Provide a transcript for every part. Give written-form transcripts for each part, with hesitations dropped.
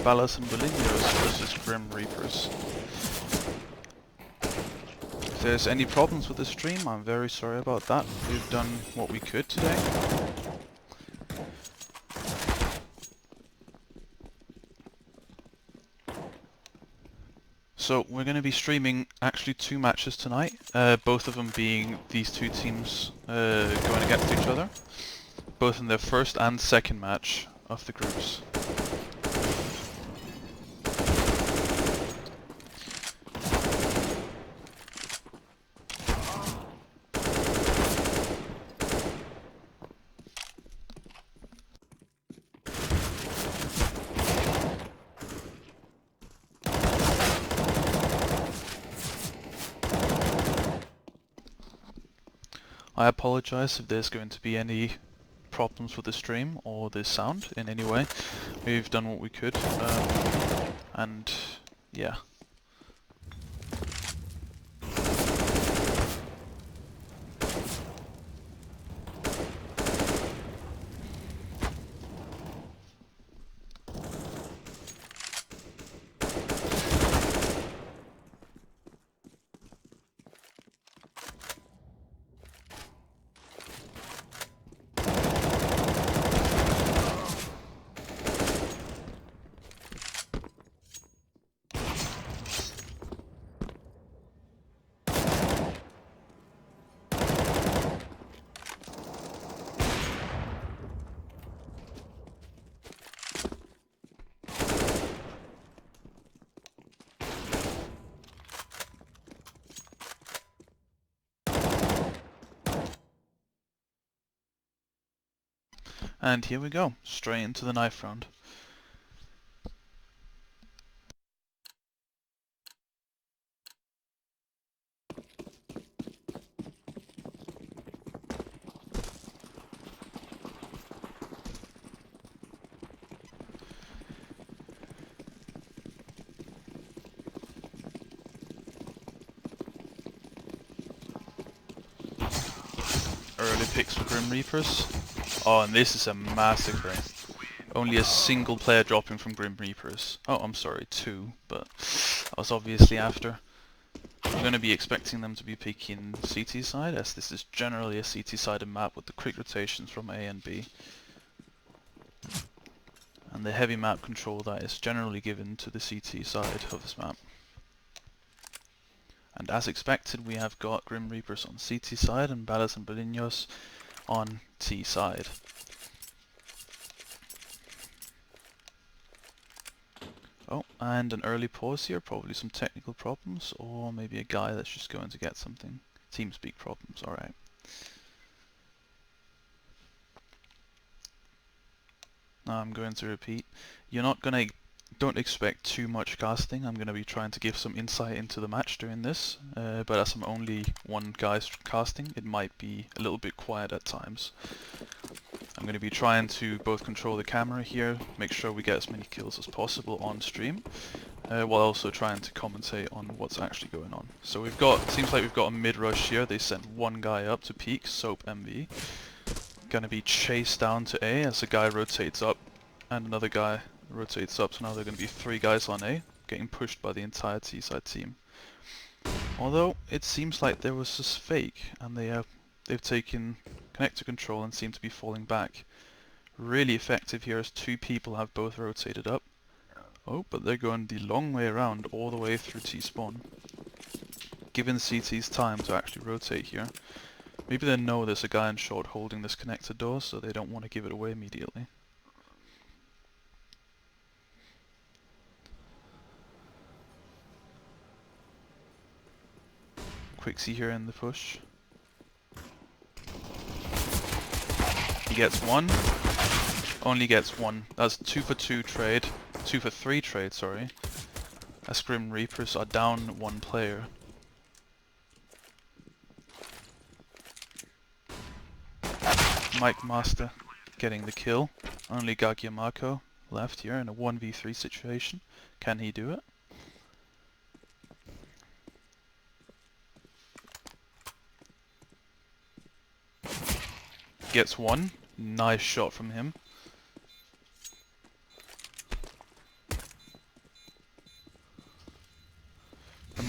Balas&Bolinhos versus Grim Reapers. If there's any problems with the stream, I'm very sorry about that. We've done what we could today. So we're going to be streaming actually 2 matches tonight, both of them being these 2 teams going against each other, both in their first and second match of the groups. I apologize if there's going to be any problems with the stream or the sound in any way. We've done what we could, and yeah. And here we go, straight into the knife round. Early picks for Grim Reapers. Oh, and this is a massacre. Only a single player dropping from Grim Reapers. Oh, I'm sorry, 2, but I was obviously after. I'm going to be expecting them to be picking CT side, as this is generally a CT-sided map with the quick rotations from A and B. And the heavy map control that is generally given to the CT side of this map. And as expected, we have got Grim Reapers on CT side and Balas&Bolinhos on T side. Oh, and an early pause here, probably some technical problems, or maybe a guy that's just going to get something. TeamSpeak problems, alright. Now I'm going to repeat. Don't expect too much casting. I'm going to be trying to give some insight into the match during this, but as I'm only one guy casting, it might be a little bit quiet at times. I'm going to be trying to both control the camera here, make sure we get as many kills as possible on stream, while also trying to commentate on what's actually going on. So seems like we've got a mid-rush here. They sent one guy up to peak, Soap MV. Gonna be chased down to A as a guy rotates up, and another guy rotates up, so now there are going to be 3 guys on A, getting pushed by the entire T-side team. Although, it seems like there was this fake, and they've taken connector control and seem to be falling back. Really effective here as 2 people have both rotated up. Oh, but they're going the long way around, all the way through T-spawn. Given CT's time to actually rotate here. Maybe they know there's a guy in short holding this connector door, so they don't want to give it away immediately. Quixie here in the push. He gets 1. Only gets 1. That's 2 for 2 trade. 2 for 3 trade, sorry. As Grim Reapers are down 1 player. Mike Master getting the kill. Only Gagiamako left here in a 1v3 situation. Can he do it? Gets 1. Nice shot from him.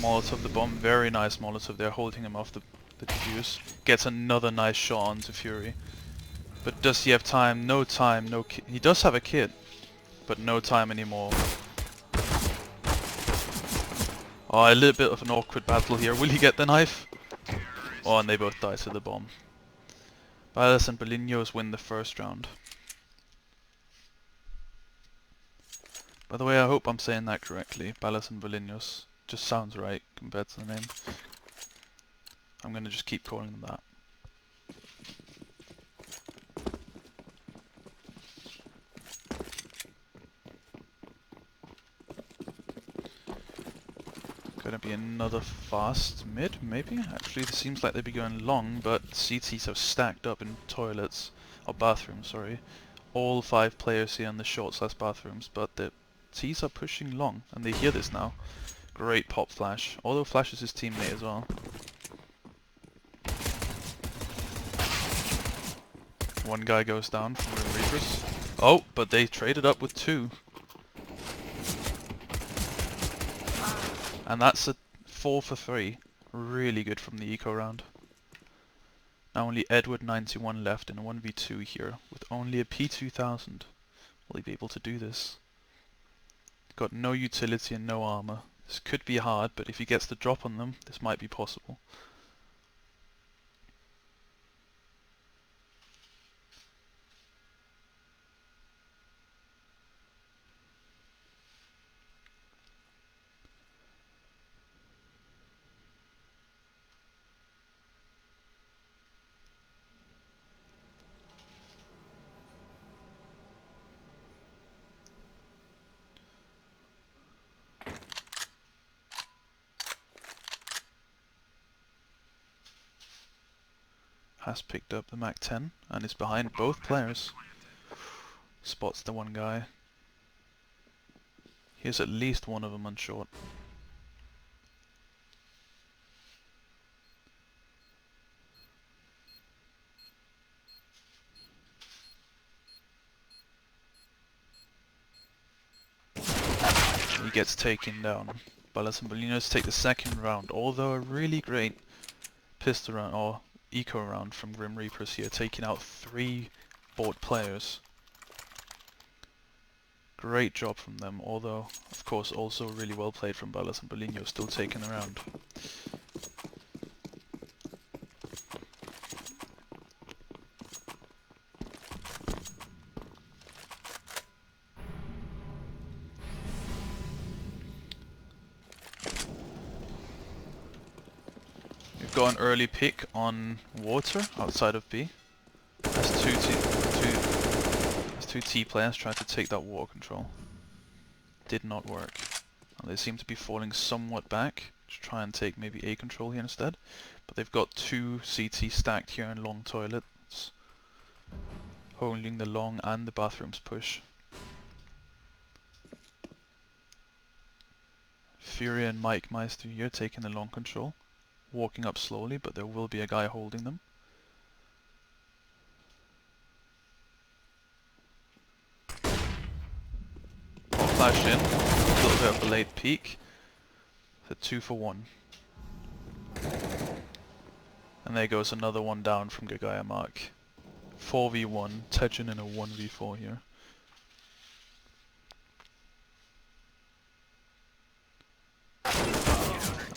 Molotov the bomb, very nice Molotov there, holding him off the defuse. Gets another nice shot onto Fury. But does he have time? No time, no kit. He does have a kit, but no time anymore. Oh, a little bit of an awkward battle here. Will he get the knife? Oh, and they both die to the bomb. Balas&Bolinhos win the first round. By the way, I hope I'm saying that correctly. Balas&Bolinhos. Just sounds right compared to the name. I'm gonna just keep calling them that. Gonna be another fast mid, maybe? Actually, it seems like they'd be going long, but CTs have stacked up in toilets, or bathrooms, sorry. All 5 players here in the short/bathrooms, but the T's are pushing long, and they hear this now. Great pop flash, although Flash is his teammate as well. One guy goes down from the Reapers. Oh, but they traded up with 2. And that's a 4 for 3. Really good from the eco round. Now only Edward 91 left in a 1v2 here, with only a P2000. Will he be able to do this? Got no utility and no armor. This could be hard, but if he gets the drop on them, this might be possible. Has picked up the Mac 10 and is behind both players. Spots the one guy. Here's at least one of them on short. He gets taken down. Balas&Bolinhos take the second round, although a really great pistol round or eco round from Grim Reapers here, taking out 3 bot players. Great job from them, although of course also really well played from Balas&Bolinhos, still taking the round. We've got an early pick on water outside of B. There's two T players trying to take that water control. Did not work. And they seem to be falling somewhat back to try and take maybe A control here instead. But they've got 2 CT stacked here in long toilets, holding the long and the bathrooms push. Fury and Mike Meister here taking the long control, walking up slowly, but there will be a guy holding them. Flash in, a little bit of a late peek. The 2 for 1. And there goes another one down from Gagaya Mark. 4v1, Tejan in a 1v4 here.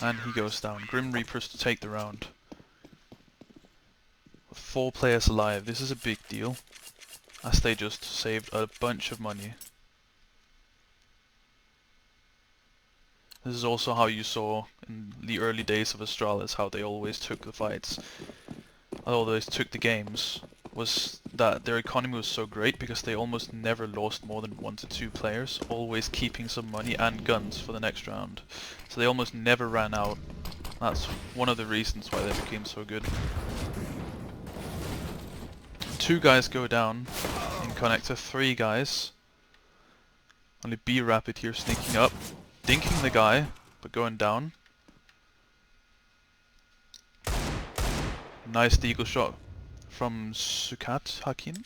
And he goes down. Grim Reapers to take the round. With 4 players alive, this is a big deal, as they just saved a bunch of money. This is also how you saw in the early days of Astralis, how they always took the fights, always took the games, was that their economy was so great because they almost never lost more than 1 to 2 players, always keeping some money and guns for the next round. So they almost never ran out. That's one of the reasons why they became so good. 2 guys go down in connector, 3 guys. Only B Rapid here sneaking up. Dinking the guy, but going down. Nice deagle shot from Sukat Hakim.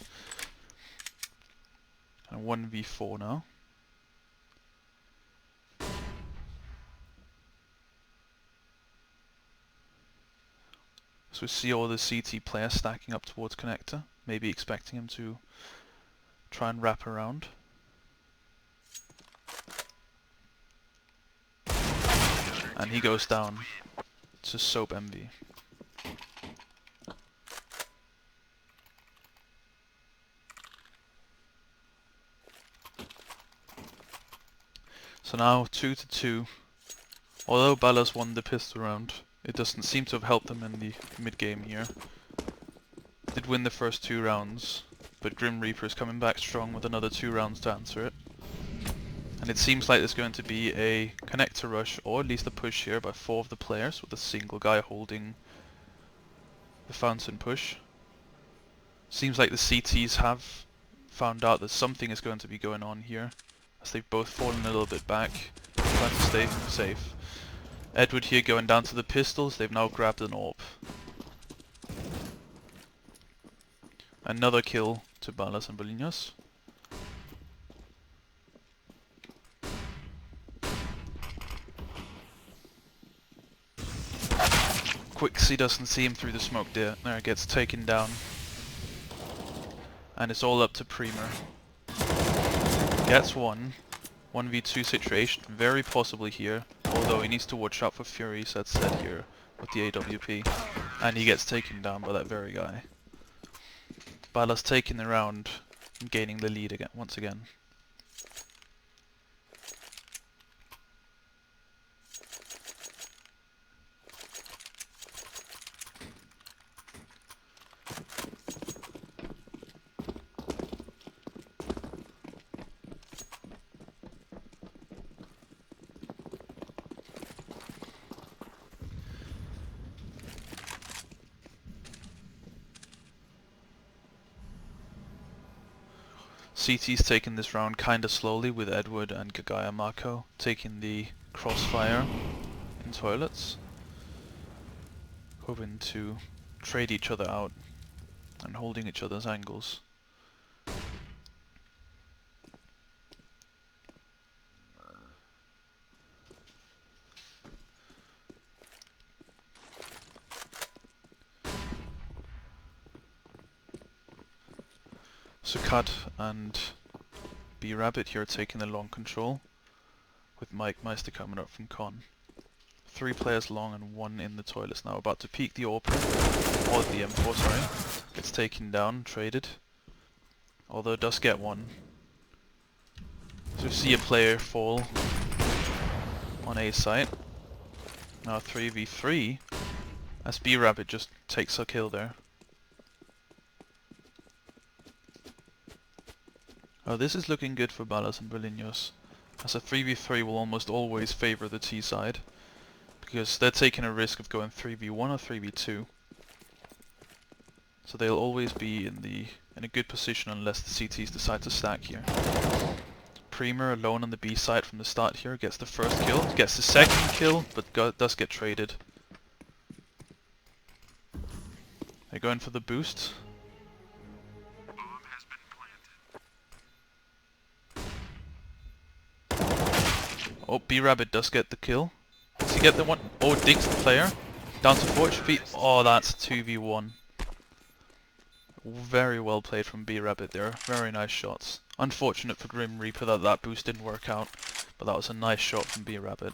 And 1v4 now. So we see all the CT players stacking up towards connector, maybe expecting him to try and wrap around. And he goes down to Soap MV. So now 2-2. Although Balas won the pistol round, it doesn't seem to have helped them in the mid-game here. Did win the first 2 rounds, but Grim Reaper is coming back strong with another 2 rounds to answer it. And it seems like there's going to be a connector rush, or at least a push here by 4 of the players, with a single guy holding the fountain push. Seems like the CTs have found out that something is going to be going on here, as they've both fallen a little bit back, trying to stay safe. Edward here going down to the pistols, they've now grabbed an AWP. Another kill to Balas&Bolinhos. Quixie doesn't see him through the smoke there, gets taken down. And it's all up to Premer. Gets one. 1v2 situation, very possibly here, although he needs to watch out for Furies, that's said here, with the AWP. And he gets taken down by that very guy. Balas taking the round and gaining the lead again, once again. CT's taking this round kinda slowly, with Edward and Gagaya Marco taking the crossfire in toilets, hoping to trade each other out and holding each other's angles. Sukat and B-Rabbit here taking the long control, with Mike Meister coming up from Con. 3 players long and 1 in the toilets now, about to peek the AWP, or the M4, sorry. Gets taken down, traded, although does get one. So we see a player fall on A site. Now 3v3, as B-Rabbit just takes a kill there. Oh, this is looking good for Balas&Bolinhos, as a 3v3 will almost always favour the T side, because they're taking a risk of going 3v1 or 3v2. So they'll always be in a good position unless the CTs decide to stack here. Premer alone on the B side from the start here, gets the first kill, gets the second kill, but does get traded. They're going for the boost. Oh, B-Rabbit does get the kill. Does he get the one? Oh, digs the player. Down to 4 HP. Oh, that's 2v1. Very well played from B-Rabbit there. Very nice shots. Unfortunate for Grim Reaper that that boost didn't work out, but that was a nice shot from B-Rabbit.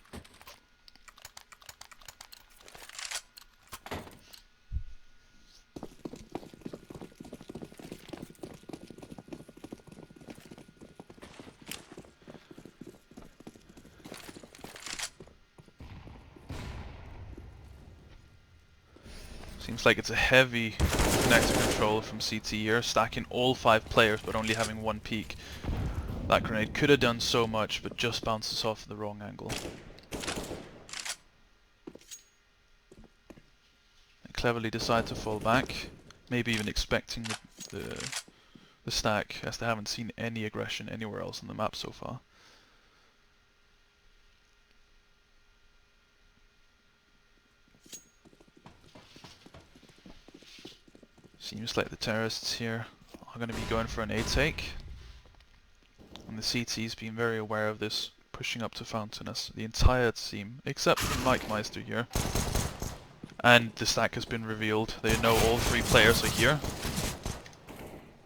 Seems like it's a heavy connector control from CT here, stacking all 5 players but only having 1 peek. That grenade could have done so much, but just bounces off the wrong angle. They cleverly decide to fall back, maybe even expecting the stack, as they haven't seen any aggression anywhere else on the map so far. Seems like the terrorists here are going to be going for an A take. And the CT's been very aware of this, pushing up to Fountain as the entire team, except for Mike Meister here, And the stack has been revealed. They know all 3 players are here.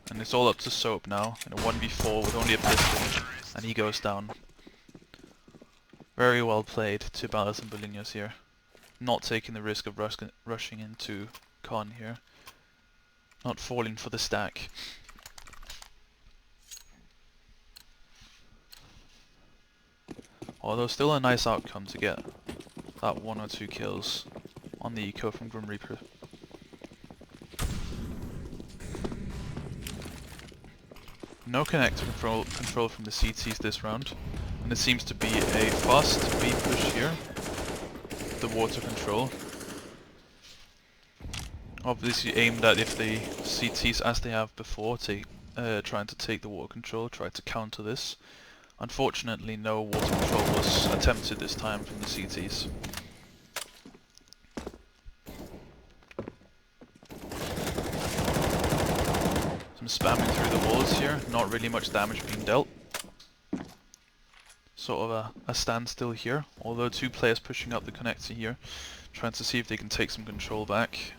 And it's all up to Soap now, in a 1v4 with only a pistol. And he goes down. Very well played to Balas&Bolinhos here. Not taking the risk of rushing into Con here. Not falling for the stack. Although still a nice outcome to get that 1 or 2 kills on the eco from Grim Reaper. No connector control from the CTs this round, and it seems to be a fast B push here. The water control. Obviously aimed at if the CTs, as they have before, trying to take the water control, try to counter this. Unfortunately, no water control was attempted this time from the CTs. Some spamming through the walls here, not really much damage being dealt. Sort of a standstill here, although 2 players pushing up the connector here, trying to see if they can take some control back.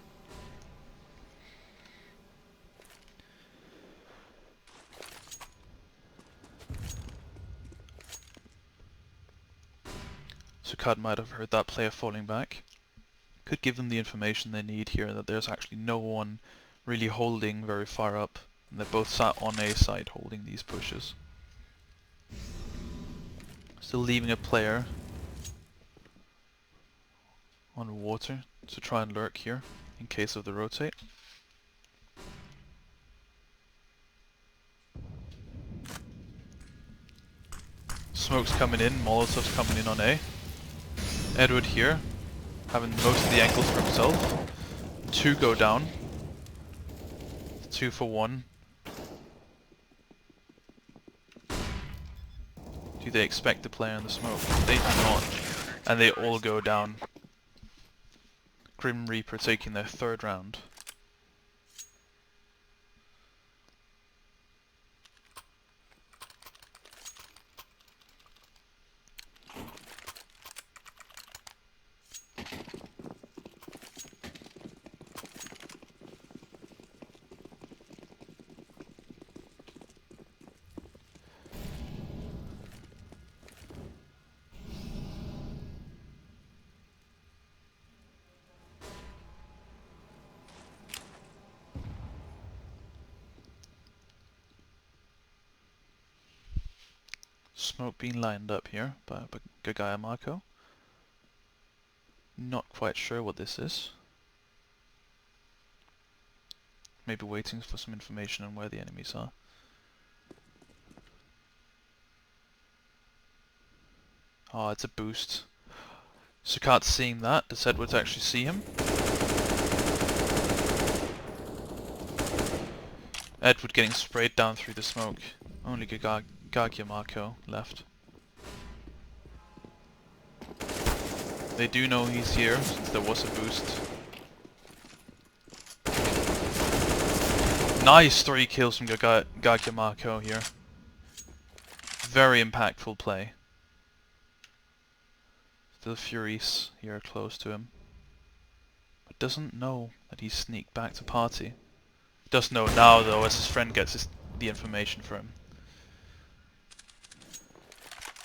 Sukad might have heard that player falling back. Could give them the information they need here, that there's actually no one really holding very far up, and they're both sat on A side holding these pushes. Still leaving a player on water to try and lurk here in case of the rotate. Smoke's coming in, Molotov's coming in on A. Edward here, having most of the angles for himself. 2 go down. 2 for 1. Do they expect the player in the smoke? They do not. And they all go down. Grim Reaper taking their 3rd round. Smoke being lined up here by Gagaya Marco. Not quite sure what this is. Maybe waiting for some information on where the enemies are. Oh, it's a boost. Sukat's seeing that. Does Edwards actually see him? Edward getting sprayed down through the smoke. Only Gagaya Marco left. They do know he's here, since there was a boost. Nice 3 kills from Gagaya Marco here. Very impactful play. Still Furies here close to him. But doesn't know that he's sneaked back to party. Does know now though, as his friend gets the information for him.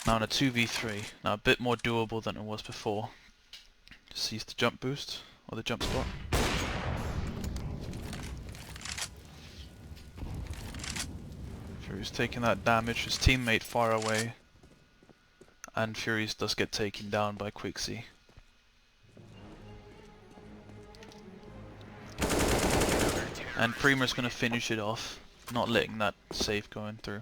Now in a 2v3, now a bit more doable than it was before. Sees the jump boost, or the jump spot. Fury's taking that damage, his teammate far away. And Furies does get taken down by Quixie. And Primer's gonna finish it off, not letting that safe going through.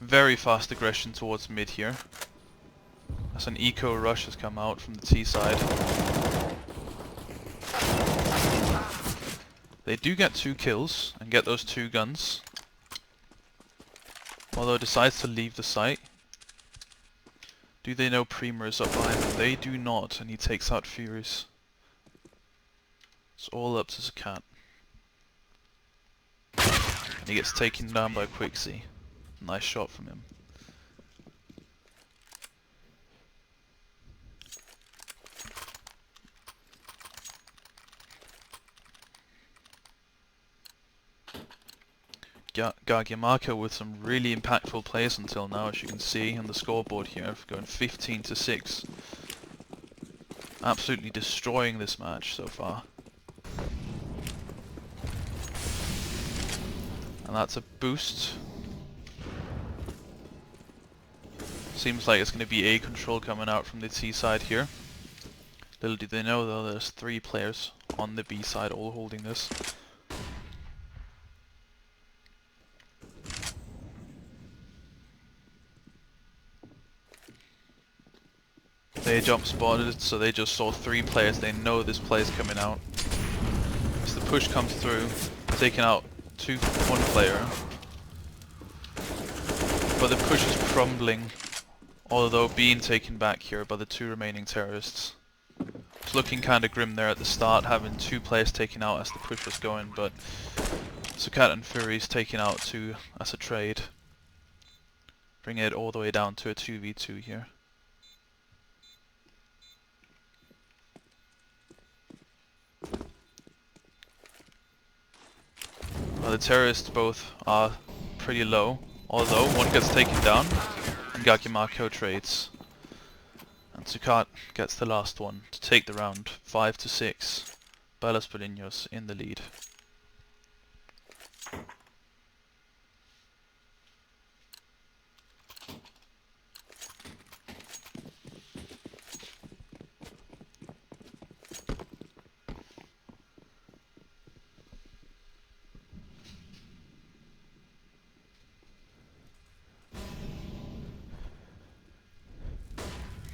Very fast aggression towards mid here. As an eco rush has come out from the T side. They do get 2 kills and get those 2 guns. Although decides to leave the site. Do they know Prima is up behind them? They do not, and he takes out Furies. It's all up to Zakat. And he gets taken down by Quixie. Nice shot from him. Gargiamako with some really impactful plays until now, as you can see on the scoreboard here, going 15-6. Absolutely destroying this match so far. And that's a boost. Seems like it's going to be A control coming out from the T side here. Little do they know though, there's 3 players on the B side all holding this. They jump spotted, so they just saw 3 players. They know this play is coming out. As the push comes through, taking out one player. But the push is crumbling, although being taken back here by the 2 remaining terrorists. It's looking kinda grim there at the start, having 2 players taken out as the push was going, but Zakat and Fury's taken out 2 as a trade. Bringing it all the way down to a 2v2 here. Well, the terrorists both are pretty low, although one gets taken down and Gargiamako trades. And Zakat gets the last one to take the round, 5-6. Balas&Bolinhos in the lead.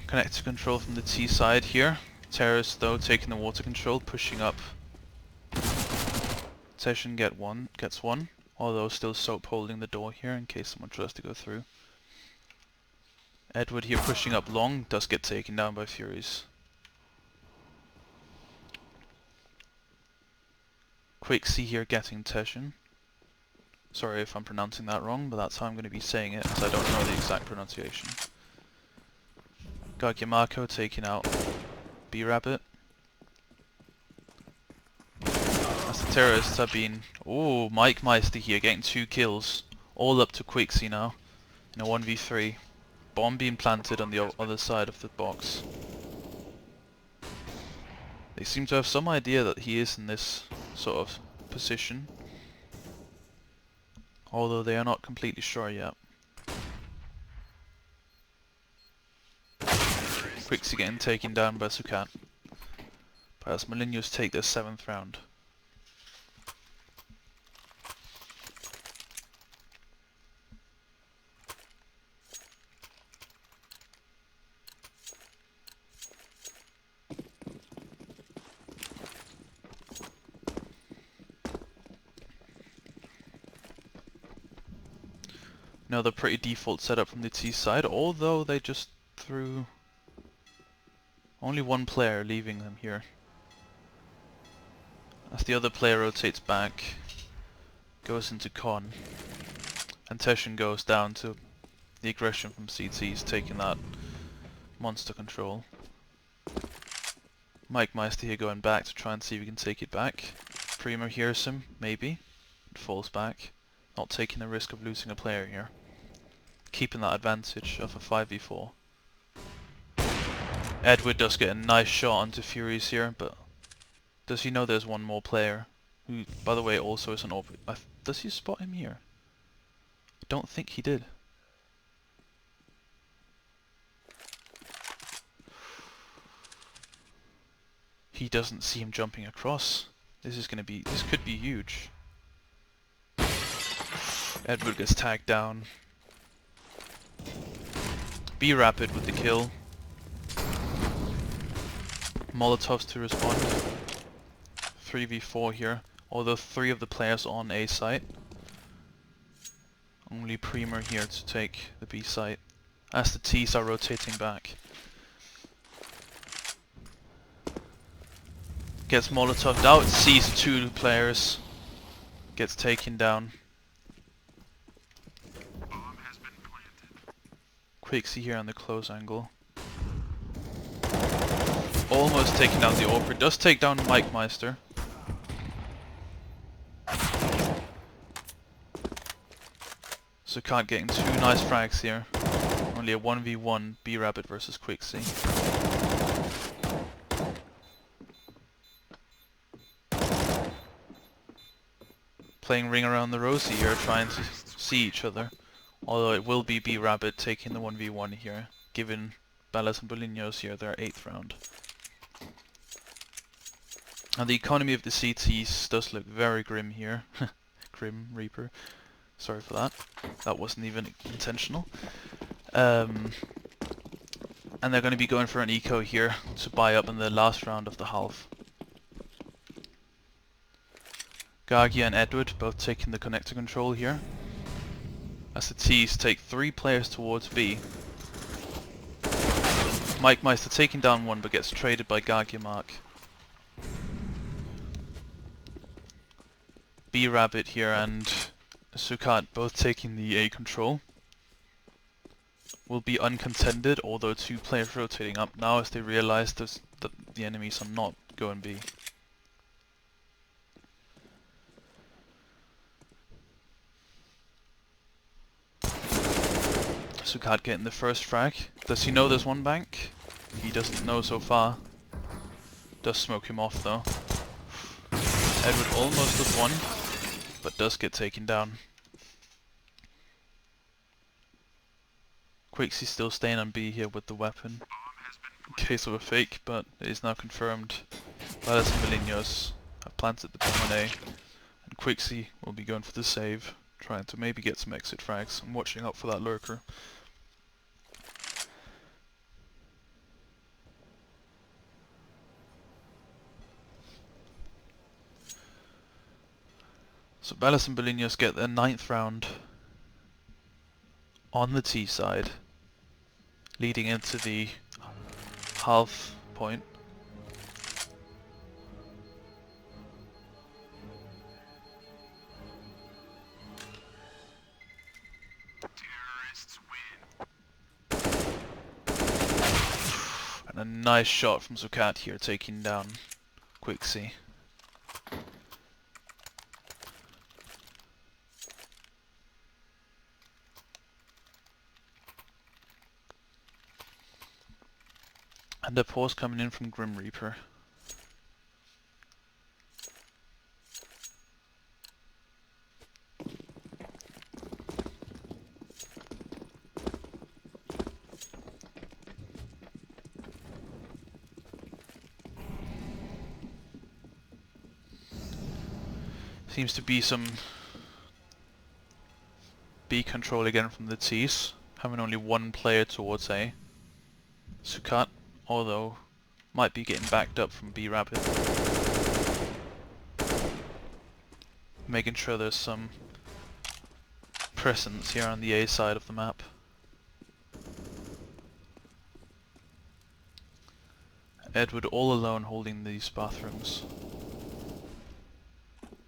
Connect to control from the T side here. Terrorists though taking the water control, pushing up. Session gets one, although still Soap holding the door here in case someone tries to go through. Edward here pushing up long, does get taken down by Furies. Quixie here getting Teshin. Sorry if I'm pronouncing that wrong, but that's how I'm going to be saying it, as I don't know the exact pronunciation. Gargiamako taking out B-Rabbit. As the terrorists have been... Oh, Mike Meister here getting 2 kills. All up to Quixie now in a 1v3. Bomb being planted on the other side of the box. They seem to have some idea that he is in this sort of position, although they are not completely sure yet. Quixie getting taken down by Zakat. Balas&Bolinhos take their 7th round. Another pretty default setup from the T side, although they just threw only 1 player, leaving them here. As the other player rotates back, goes into con, and Teshin goes down to the aggression from CTs, taking that monster control. Mike Meister here going back to try and see if he can take it back. Prima hears him, maybe, and falls back, not taking the risk of losing a player here. Keeping that advantage of a 5v4. Edward does get a nice shot onto Furies here, but does he know there's one more player? Who, by the way, also is an AWP. Does he spot him here? I don't think he did. He doesn't see him jumping across. This could be huge. Edward gets tagged down. Be rapid with the kill. Molotovs to respond. 3v4 here. although 3 of the players on A site. Only Premer here to take the B site, as the T's are rotating back. Gets Molotov'd out, sees 2 players, gets taken down. Quixie here on the close angle. Almost taking down the Orper, does take down Mike Meister. Sukat getting 2 nice frags here. Only a 1v1 B-Rabbit versus Quixie. Playing Ring Around the Rosie here, trying to see each other. Although it will be B-Rabbit taking the 1v1 here, given Balas&Bolinhos here their 8th round. And the economy of the CTs does look very grim here. Grim Reaper. Sorry for that. That wasn't even intentional. And they're going to be going for an eco here to buy up in the last round of the half. Gargia and Edward both taking the connector control here, as the T's take 3 players towards B. Mike Meister taking down 1 but gets traded by Gargia Mark. B-Rabbit here and Sukat both taking the A control. Will be uncontended, although 2 players rotating up now as they realize that the enemies are not going B. Sukat getting the first frag. Does he know there's 1 bank? He doesn't know so far. Does smoke him off though. Edward almost with 1, but does get taken down. Quixie still staying on B here with the weapon, in case of a fake, but it is now confirmed. Balas&Bolinhos have planted the bomb on A, and Quixie will be going for the save, trying to maybe get some exit frags and watching out for that lurker. So Balas&Bolinhos get their 9th round on the T side, leading into the half point. Terrorists win. And a nice shot from Sukat here, taking down Quixie. And a pause coming in from Grim Reaper. Seems to be some B control again from the T's, having only 1 player towards A. Sukat, although, might be getting backed up from B-Rabbit. Making sure there's some presence here on the A side of the map. Edward all alone holding these bathrooms.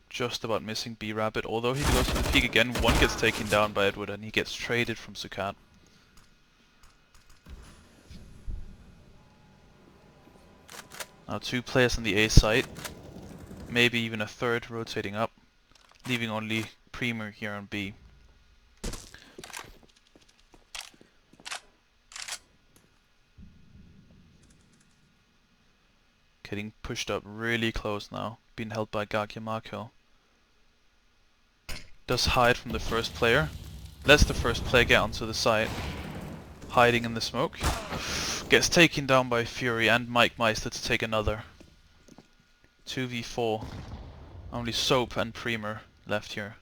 Just about missing B-Rabbit, although he goes for the peek again. 1 gets taken down by Edward and he gets traded from Sukat. Now 2 players on the A site, maybe even a 3rd rotating up, leaving only Premer here on B. Getting pushed up really close now, being held by Gargia Marco. Does hide from the first player, lets the first player get onto the site, hiding in the smoke. Gets taken down by Fury and Mike Meister to take another. 2v4. Only Soap and Premer left here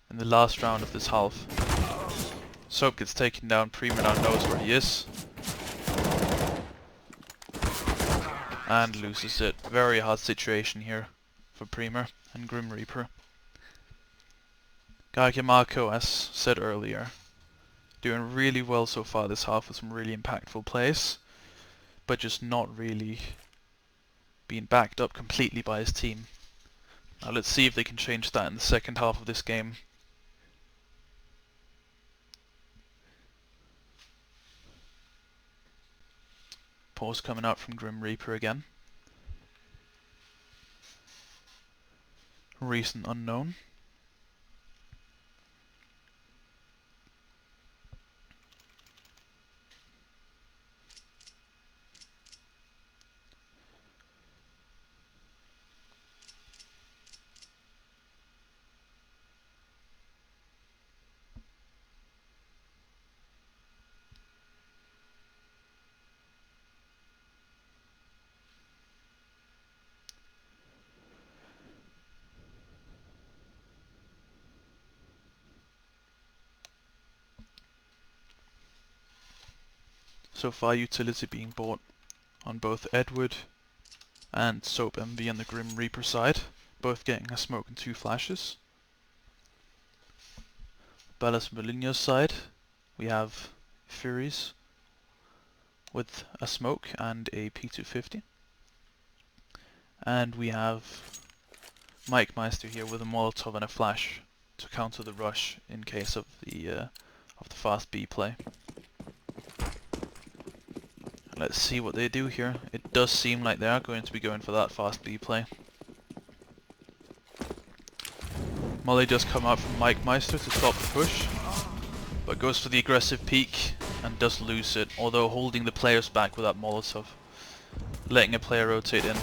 in the last round of this half. Soap gets taken down, Premer now knows where he is. And loses it. Very hard situation here for Premer and Grim Reaper. Geiger Marco, as said earlier, doing really well so far this half with some really impactful plays, but just not really being backed up completely by his team. Now let's see if they can change that in the second half of this game. Pause coming out from Grim Reaper again. Recent unknown. So far utility being bought on both Edward and Soap MV on the Grim Reaper side, both getting a smoke and 2 flashes. Balas&Bolinhos side, we have Furies with a smoke and a P250. And we have Mike Meister here with a Molotov and a flash to counter the rush in case of the fast B play. Let's see what they do here. It does seem like they are going to be going for that fast B play. Molly does come out from Mike Meister to stop the push, but goes for the aggressive peek and does lose it, although holding the players back with that Molotov, letting a player rotate in.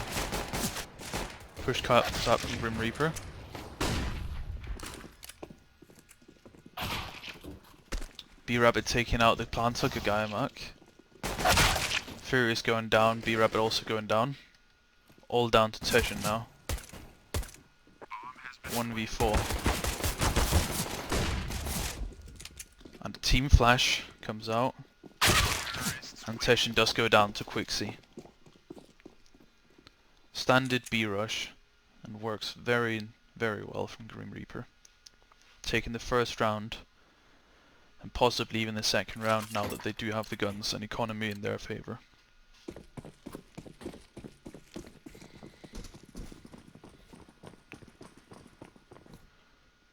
Push comes out from Grim Reaper. B-Rabbit taking out the planter, good guy Mark. Furious going down, B-Rabbit also going down. All down to Teshin now. 1v4. And Team Flash comes out. And Teshin does go down to Quixie. Standard B-Rush. And works very, very well from Grim Reaper. Taking the first round. And possibly even the second round now that they do have the guns and economy in their favour.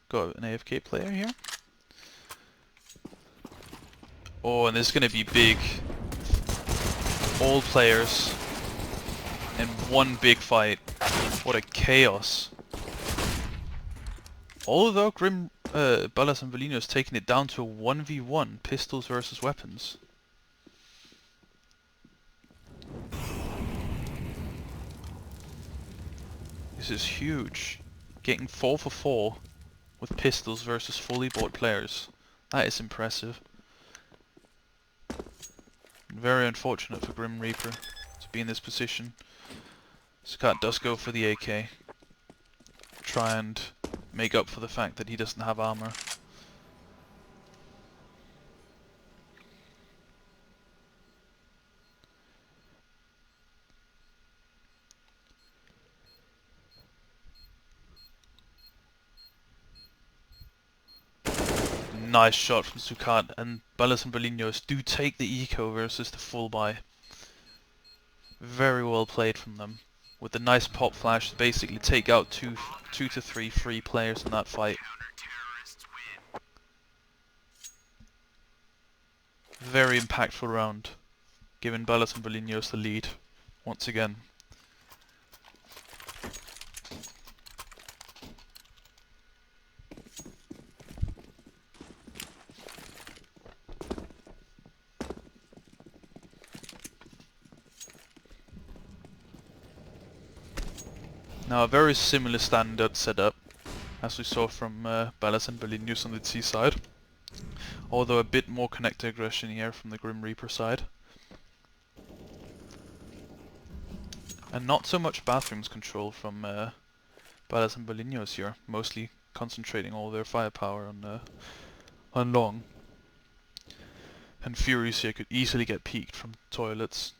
Got an AFK player here. Oh, and this is going to be big. All players in one big fight. What a chaos. Although Balas&Bolinhos taking it down to a 1v1, pistols versus weapons. This is huge. Getting 4 for 4 with pistols versus fully bought players. That is impressive. Very unfortunate for Grim Reaper to be in this position. Skat does go for the AK. Try and make up for the fact that he doesn't have armor. Nice shot from Sukat, and Balas&Bolinhos do take the eco versus the full buy. Very well played from them. With the nice pop flash to basically take out two to three free players in that fight. Very impactful round, giving Balas&Bolinhos the lead once again. Now a very similar standard setup as we saw from Balas&Bolinhos on the T side, although a bit more connector aggression here from the Grim Reaper side. And not so much bathrooms control from Balas&Bolinhos here, mostly concentrating all their firepower on long. And Furious here could easily get peeked from toilets,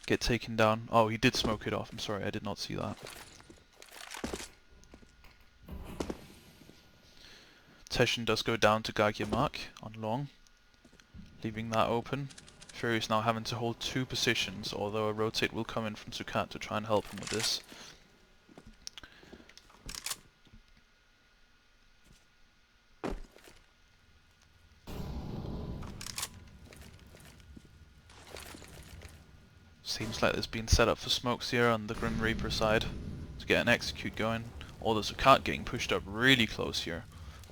get taken down. Oh, he did smoke it off, I'm sorry, I did not see that. Teshin does go down to Gagya Mark on long, leaving that open. Fury's now having to hold two positions, although a rotate will come in from Sukat to try and help him with this. Seems like there's been set up for smokes here on the Grim Reaper side to get an execute going. Although Sukat getting pushed up really close here.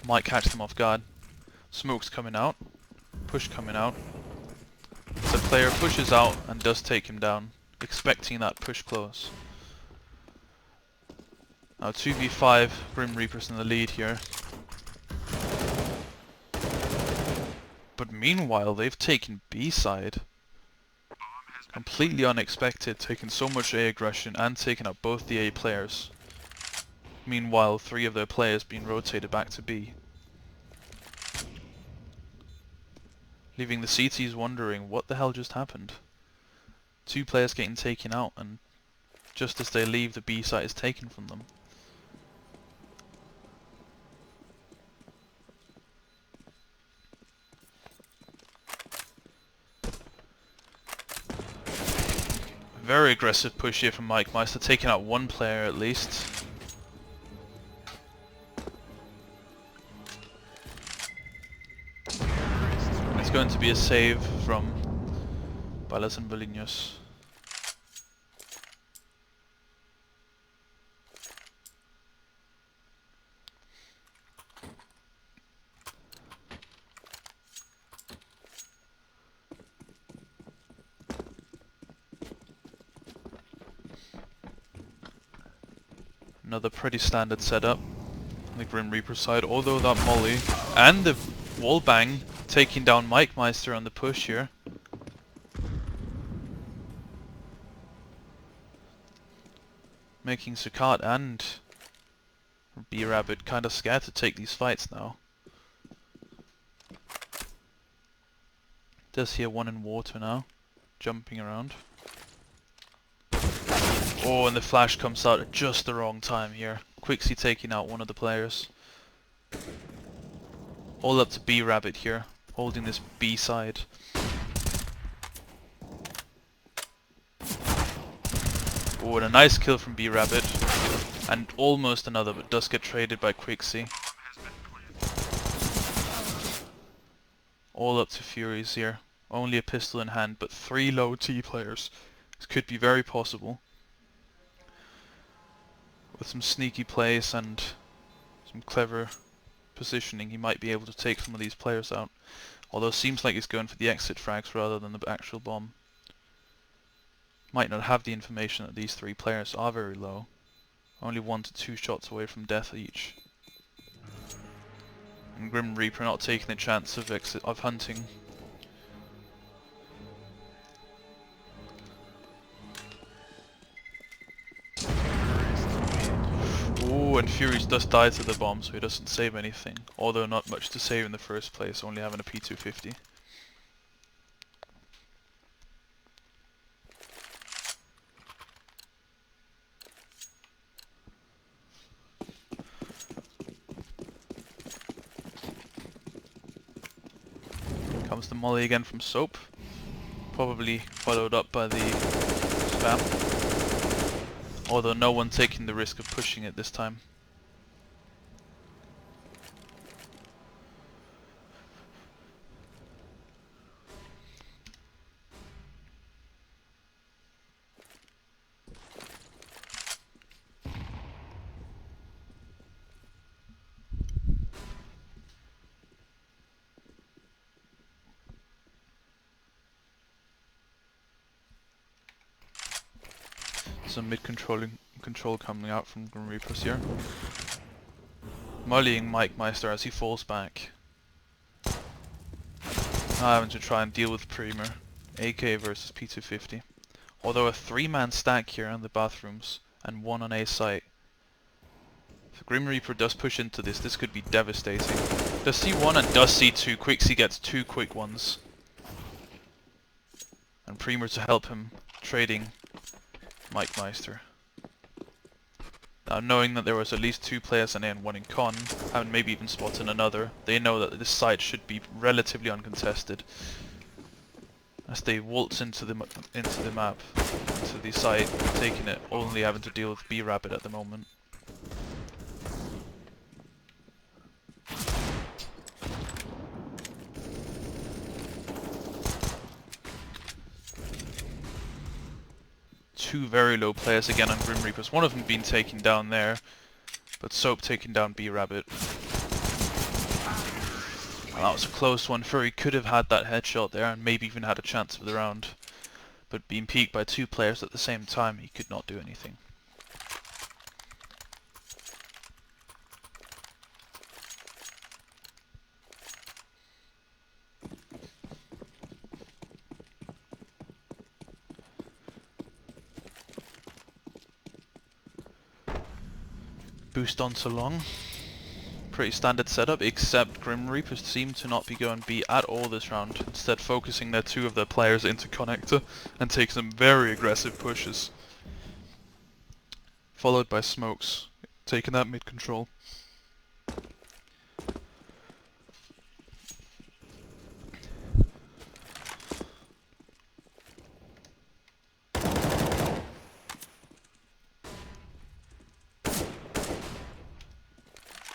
Might catch them off guard. Smoke's coming out. Push coming out. The player pushes out and does take him down, expecting that push close. Now 2v5, Grim Reaper's in the lead here. But meanwhile, they've taken B side. Completely unexpected, taking so much A aggression and taking out both the A players. Meanwhile, 3 of their players being rotated back to B. Leaving the CTs wondering what the hell just happened. 2 players getting taken out, and just as they leave, the B site is taken from them. Very aggressive push here from Mike Meister, taking out 1 player at least. It's going to be a save from Balas&Bolinhos. Another pretty standard setup on the Grim Reaper side, although that molly and the wall bang taking down Mike Meister on the push here. Making Sukat and B-Rabbit kind of scared to take these fights now. Does hear one in water now, jumping around. Oh, and the flash comes out at just the wrong time here. Quixie taking out one of the players. All up to B-Rabbit here, holding this B side. Oh, and a nice kill from B-Rabbit. And almost another, but does get traded by Quixie. All up to Furies here. Only a pistol in hand, but 3 low T players. This could be very possible. With some sneaky plays and some clever positioning, he might be able to take some of these players out. Although it seems like he's going for the exit frags rather than the actual bomb. Might not have the information that these 3 players are very low. Only 1 to 2 shots away from death each. And Grim Reaper not taking the chance of hunting. Ooh, and Furies does die to the bomb, so he doesn't save anything. Although not much to save in the first place, only having a P250. Comes the molly again from Soap. Probably followed up by the spam. Although no one taking the risk of pushing it this time. Some mid-control coming out from Grim Reapers here. Mollying Mike Meister as he falls back. Now having to try and deal with Premier. AK versus P250. Although a 3-man stack here in the bathrooms and 1 on A site. If Grim Reaper does push into this, this could be devastating. Does see 1 and does see 2. Quixie gets 2 quick ones. And Premier to help him, trading Mike Meister. Now, knowing that there was at least 2 players in A and 1 in con, and maybe even spotting another, they know that this site should be relatively uncontested. As they waltz into the map, into the site, taking it, only having to deal with B-Rabbit at the moment. Two very low players again on Grim Reapers. One of them being taken down there, but Soap taking down B-Rabbit. Well, that was a close one. Furry could have had that headshot there and maybe even had a chance of the round. But being peeked by 2 players at the same time, he could not do anything. Boost on so long. Pretty standard setup, except Grim Reapers seem to not be going B at all this round, instead focusing their 2 of their players into connector and take some very aggressive pushes. Followed by Smokes, taking that mid control.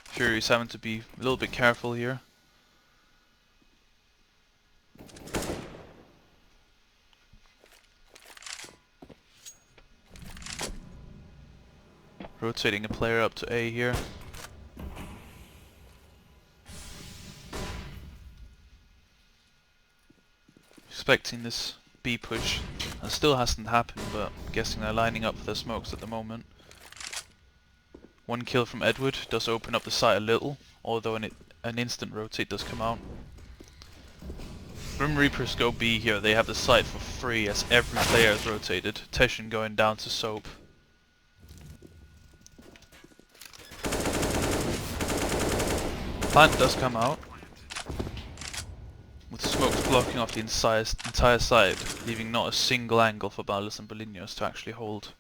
Fury's having to be a little bit careful here. Rotating a player up to A here. Expecting this B push. That still hasn't happened, but I'm guessing they're lining up for their smokes at the moment. 1 kill from Edward does open up the site a little, although an instant rotate does come out. Grim Reapers go B here, they have the site for free as every player is rotated. Teshin going down to Soap. Plant does come out, with smokes blocking off the entire side, leaving not a single angle for Balas&Bolinhos to actually hold.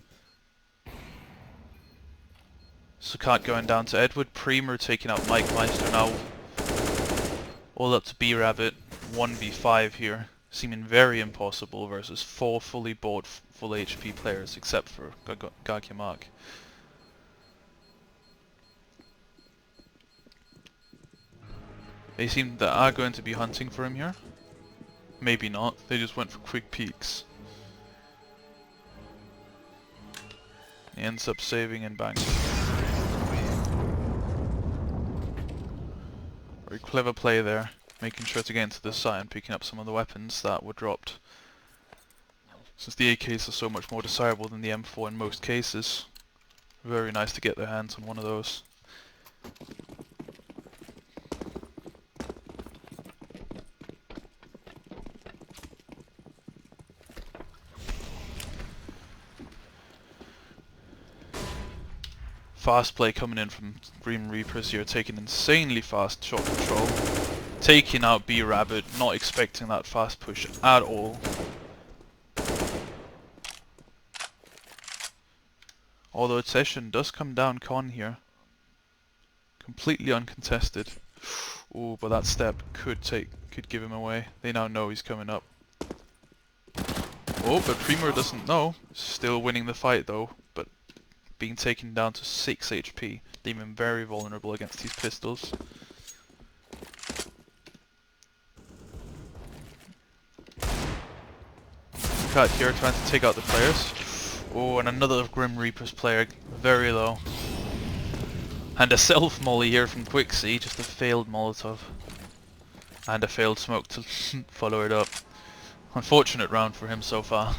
Sukat going down to Edward, Premer taking out Mike Meister now. All up to B-Rabbit, 1v5 here, seeming very impossible versus 4 fully bought full HP players except for Gagyamak. They seem that are going to be hunting for him here. Maybe not, they just went for quick peeks. He ends up saving and banging. Very clever play there, making sure to get into the site and picking up some of the weapons that were dropped. Since the AKs are so much more desirable than the M4 in most cases, very nice to get their hands on one of those. Fast play coming in from Grim Reapers here, taking insanely fast shot control. Taking out B-Rabbit, not expecting that fast push at all. Although Session does come down con here. Completely uncontested. Ooh, but that step could give him away. They now know he's coming up. Oh, but Primo doesn't know. Still winning the fight though, but being taken down to 6 HP, leaving him very vulnerable against these pistols. Cut here trying to take out the players. Oh, and another Grim Reapers player, very low. And a self-molly here from Quixie, just a failed Molotov. And a failed smoke to follow it up. Unfortunate round for him so far.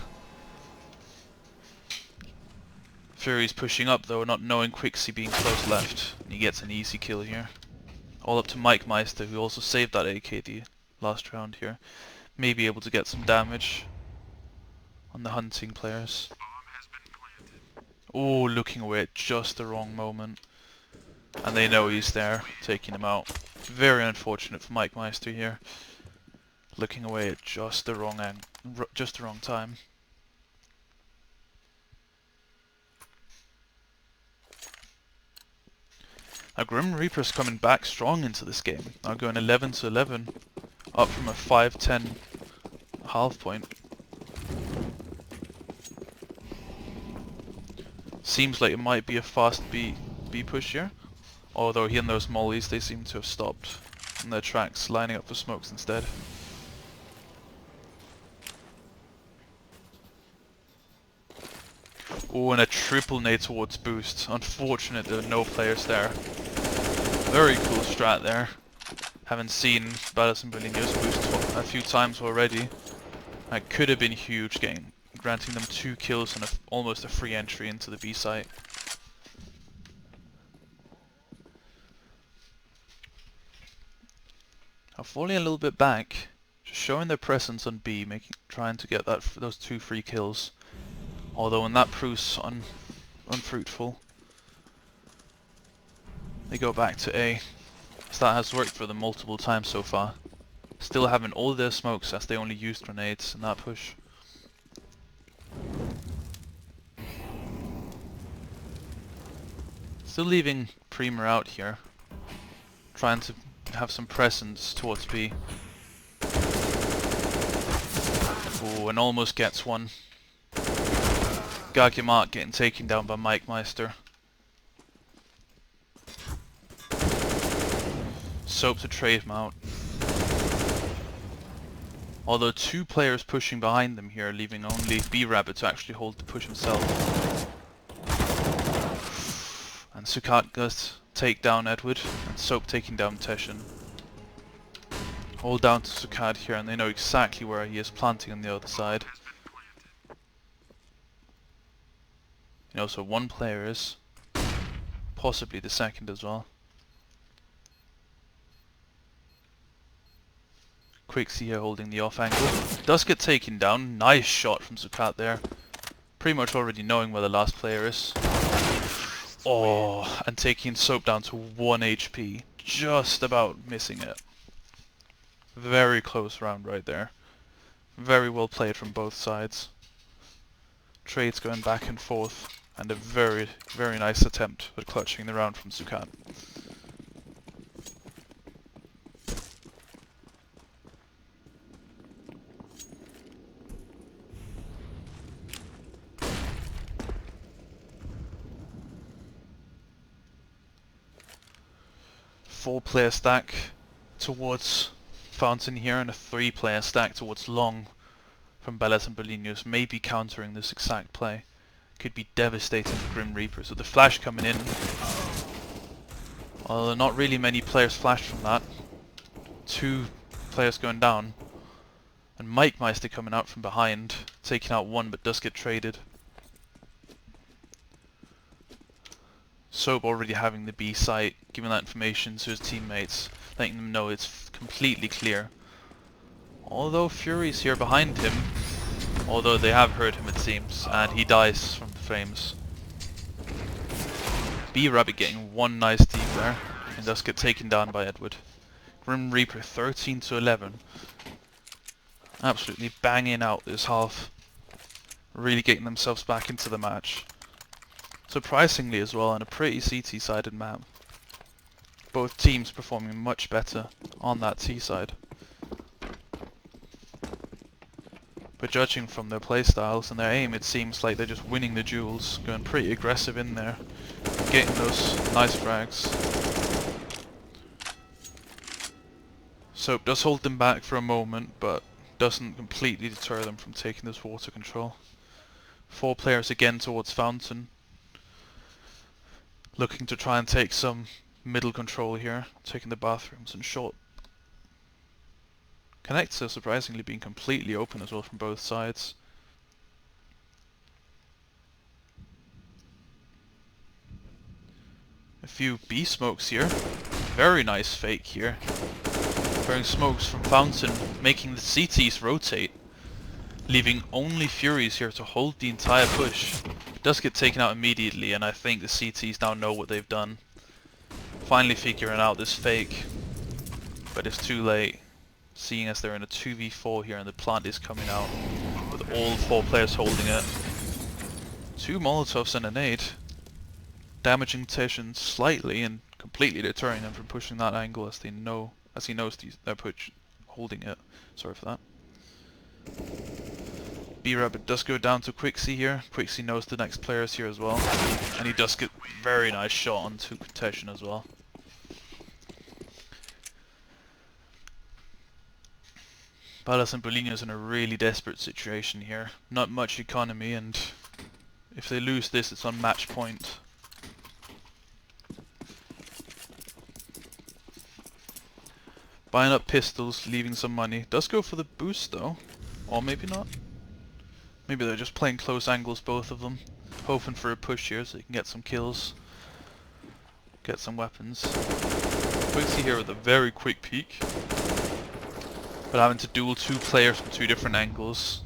Fury's pushing up though, not knowing Quixie being close left. And he gets an easy kill here. All up to Mike Meister, who also saved that AK the last round here. May be able to get some damage on the hunting players. Oh, looking away at just the wrong moment. And they know he's there, taking him out. Very unfortunate for Mike Meister here. Looking away at just the wrong time. Now Grim Reaper's coming back strong into this game. Now going 11 to 11, up from a 5-10 half point. Seems like it might be a fast B push here. Although here in those mollies they seem to have stopped in their tracks, lining up for smokes instead. Oh, and a triple nade towards boost. Unfortunate there were no players there. Very cool strat there. Haven't seen Balas&Bolinhos boost a few times already. That could have been a huge game, granting them 2 kills and almost a free entry into the B site. Now falling a little bit back, just showing their presence on B, trying to get those 2 free kills. Although when that proves unfruitful, they go back to A. So that has worked for them multiple times so far. Still having all their smokes as they only used grenades in that push. Still leaving Prima out here, trying to have some presence towards B. Oh, and almost gets one. Gagiamat getting taken down by Mike Meister. Soap to trade him out. Although 2 players pushing behind them here, leaving only B-Rabbit to actually hold the push himself. And Sukat does take down Edward, and Soap taking down Teshin. All down to Sukat here, and they know exactly where he is planting on the other side. You know, so 1 player is. Possibly the second as well. Quixie here holding the off angle. Does get taken down. Nice shot from Sukat there. Pretty much already knowing where the last player is. Oh, and taking Soap down to 1 HP. Just about missing it. Very close round right there. Very well played from both sides. Trades going back and forth. And a very, very nice attempt at clutching the round from Sukat. Four-player stack towards Fountain here, and a 3-player stack towards Long from Balas&Bolinhos, maybe countering this exact play. Could be devastating for Grim Reaper. So the flash coming in. Well, not really many players flashed from that. 2 players going down. And Mike Meister coming out from behind, taking out 1 but does get traded. Soap already having the B site, giving that information to his teammates, letting them know it's completely clear. Although Fury's here behind him, although they have heard him it seems, and he dies from the flames. B-Rabbit getting 1 nice deep there, and does get taken down by Edward. Grim Reaper 13 to 11. Absolutely banging out this half. Really getting themselves back into the match. Surprisingly as well, on a pretty CT-sided map. Both teams performing much better on that T side. But judging from their playstyles and their aim, it seems like they're just winning the duels, going pretty aggressive in there, getting those nice frags. Soap does hold them back for a moment, but doesn't completely deter them from taking this water control. 4 players again towards Fountain, looking to try and take some middle control here, taking the bathrooms and short. Connector surprisingly being completely open as well from both sides. A few B smokes here. Very nice fake here. Throwing smokes from Fountain, making the CTs rotate. Leaving only Furies here to hold the entire push. Does get taken out immediately, and I think the CTs now know what they've done. Finally figuring out this fake. But it's too late, seeing as they're in a 2v4 here and the plant is coming out with all 4 players holding it. 2 Molotovs and a nade. damaging Teshin slightly and completely deterring him from pushing that angle as he knows they're holding it. Sorry for that. B-Rabbit does go down to Quixie here. Quixie knows the next player is here as well. And he does get very nice shot onto Teshin as well. Balas&Bolinhos in a really desperate situation here. Not much economy, and if they lose this, it's on match point. Buying up pistols, leaving some money. Does go for the boost though. Or maybe not. Maybe they're just playing close angles, both of them. Hoping for a push here so they can get some kills. Get some weapons. Quixie here with a very quick peek. But having to duel two players from two different angles.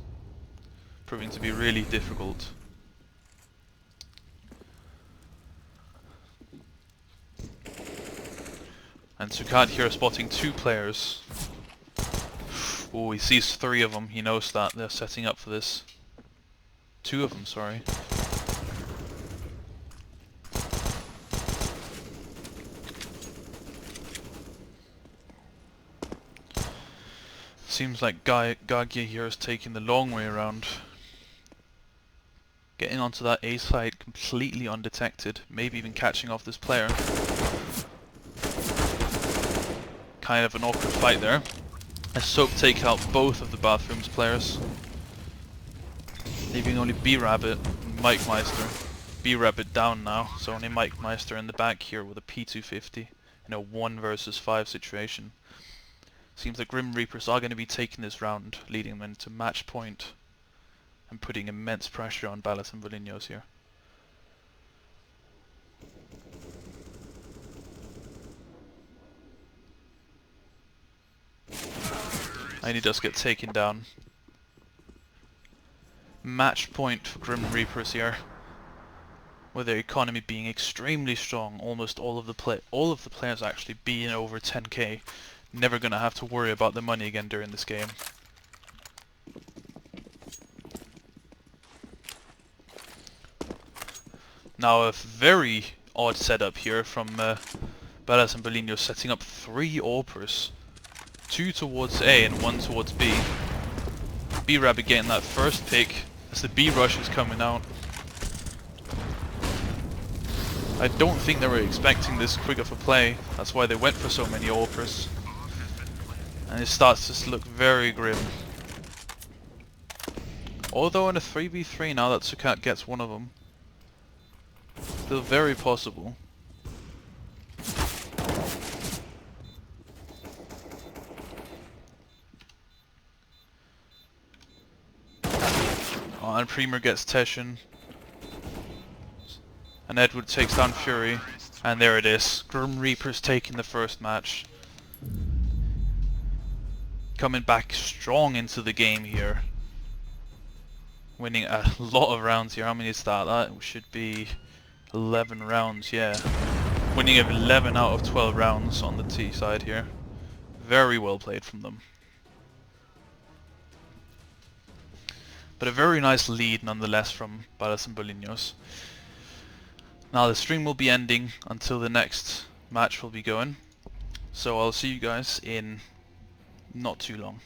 Proving to be really difficult. And Sukat here spotting two players. Oh, he sees three of them. He knows that. They're setting up for this. Two of them, sorry. Seems like Gagia here is taking the long way around. Getting onto that A side completely undetected. Maybe even catching off this player. Kind of an awkward fight there. As Soap take out both of the Bathrooms players. Leaving only B-Rabbit and Mike Meister. B-Rabbit down now, so only Mike Meister in the back here with a P250 in a 1 versus 5 situation. Seems the Grim Reapers are going to be taking this round, leading them into match point and putting immense pressure on Balas&Bolinhos here. And he does get taken down. Match point for Grim Reapers here, with their economy being extremely strong. Almost all of the players actually being over 10k. Never gonna have to worry about the money again during this game. Now a very odd setup here from Balas&Bolinhos, setting up 3 AWPers. 2 towards A and 1 towards B. B-Rabbit getting that first pick as the B rush is coming out. I don't think they were expecting this quick of a play. That's why they went for so many AWPers. And it starts to look very grim. Although in a 3v3 now that Sukat gets one of them. Still very possible. Oh, and Premier gets Teshin. And Edward takes down Fury. And there it is. Grim Reapers taking the first match. Coming back strong into the game here. Winning a lot of rounds here. How many is that? That should be 11 rounds, yeah. Winning 11 out of 12 rounds on the T side here. Very well played from them. But a very nice lead nonetheless from Balas&Bolinhos. Now the stream will be ending until the next match will be going. So I'll see you guys in not too long.